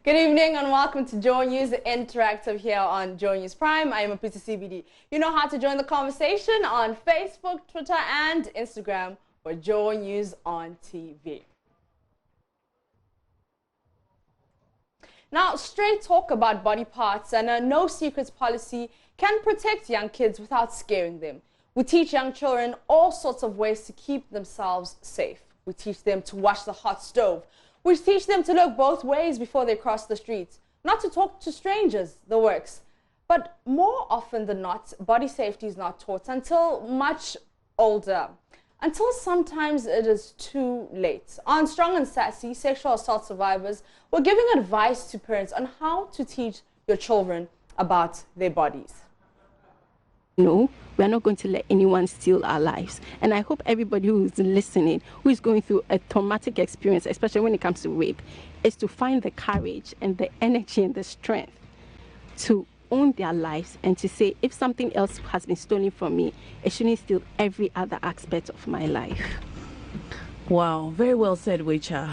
Good evening and welcome to Joy News Interactive here on Joy News Prime. I am Apita CBD. You know how to join the conversation on Facebook, Twitter and Instagram for Joy News on TV. Now, straight talk about body parts and a no secrets policy can protect young kids without scaring them. We teach young children all sorts of ways to keep themselves safe. We teach them to wash the hot stove. We teach them to look both ways before they cross the street, not to talk to strangers, the works. But more often than not, body safety is not taught until much older, until sometimes it is too late. On Strong and Sassy, sexual assault survivors were giving advice to parents on how to teach your children about their bodies. No, we are not going to let anyone steal our lives. And I hope everybody who is listening, who is going through a traumatic experience, especially when it comes to rape, is to find the courage and the energy and the strength to own their lives and to say, if something else has been stolen from me, it shouldn't steal every other aspect of my life. Wow, very well said, Wecha.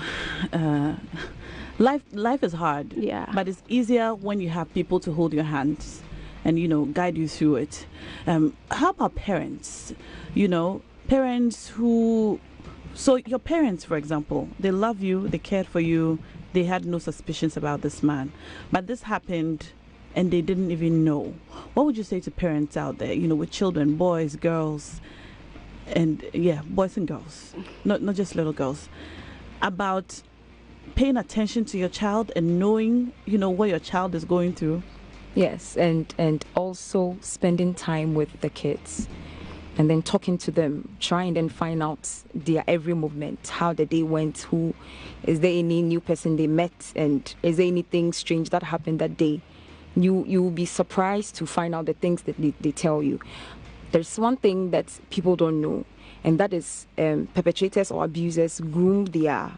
Life is hard, yeah, but it's easier when you have people to hold your hands and, you know, guide you through it. How about parents? You know, parents who... So your parents, for example, they love you, they cared for you, they had no suspicions about this man. But this happened and they didn't even know. What would you say to parents out there, you know, with children, boys, girls, and yeah, boys and girls, not just little girls, about paying attention to your child and knowing, you know, what your child is going through? Yes, and also spending time with the kids and then talking to them, trying and find out their every movement, how the day went, who, is there any new person they met, and is there anything strange that happened that day. You will be surprised to find out the things that they tell you. There's one thing that people don't know, and that is perpetrators or abusers groom their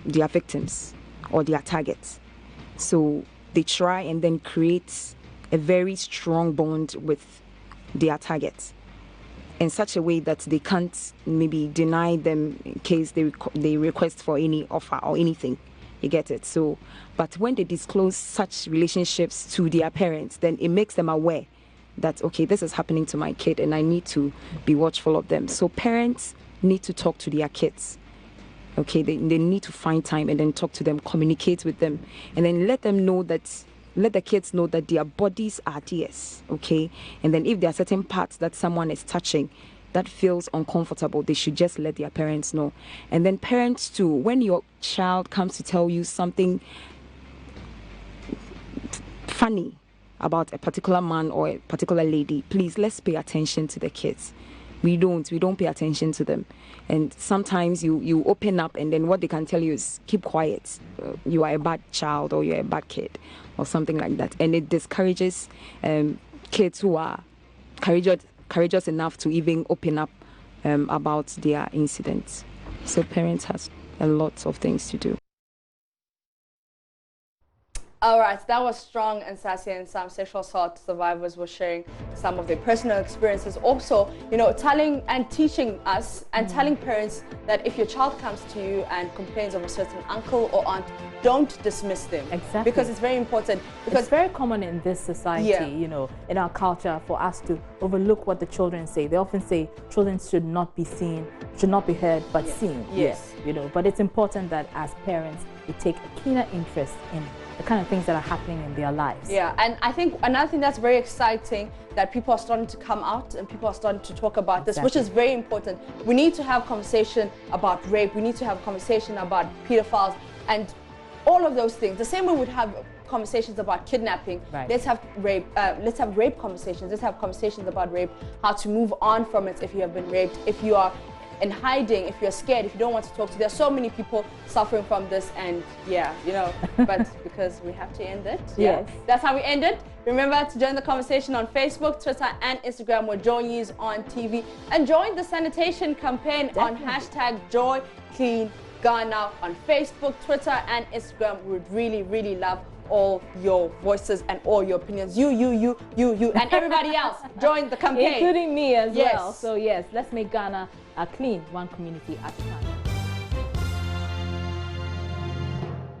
victims or their targets. So they try and then create a very strong bond with their targets in such a way that they can't maybe deny them in case they request for any offer or anything. You get it? So, but when they disclose such relationships to their parents, then it makes them aware that, okay, this is happening to my kid and I need to be watchful of them. So parents need to talk to their kids. Okay, they need to find time and then talk to them, communicate with them, and then let the kids know that their bodies are theirs, okay? And then if there are certain parts that someone is touching that feels uncomfortable, they should just let their parents know. And then parents too, when your child comes to tell you something funny about a particular man or a particular lady, please, let's pay attention to the kids. We don't pay attention to them. And sometimes you open up and then what they can tell you is keep quiet. You are a bad child or you're a bad kid or something like that. And it discourages kids who are courageous enough to even open up about their incidents. So parents have a lot of things to do. All right, that was Strong and Sassy, and some sexual assault survivors were sharing some of their personal experiences. Also, you know, telling and teaching us and telling parents that if your child comes to you and complains of a certain uncle or aunt, don't dismiss them. Exactly. Because it's very important. Because it's very common in this society, you know, in our culture, for us to overlook what the children say. They often say children should not be seen, should not be heard, but seen. Yes. You know, but it's important that as parents, we take a keener interest in the kind of things that are happening in their lives. Yeah, and I think another thing that's very exciting that people are starting to come out and people are starting to talk about this, which is very important. We need to have conversation about rape. We need to have conversation about pedophiles and all of those things. The same way we'd have conversations about kidnapping. Right. Let's have rape. Let's have rape conversations. Let's have conversations about rape. How to move on from it if you have been raped. If you are in hiding, if you're scared, if you don't want to talk to, there's so many people suffering from this, and yeah, you know, but because we have to end it. Yes. That's how we end it. Remember to join the conversation on Facebook, Twitter, and Instagram with Joy News on TV, and join the sanitation campaign on #JoyCleanGhana on Facebook, Twitter, and Instagram. We would really, really love all your voices and all your opinions. You, and everybody else. Join the campaign. Including me as well. Yes. So yes, let's make Ghana clean, one community at a time.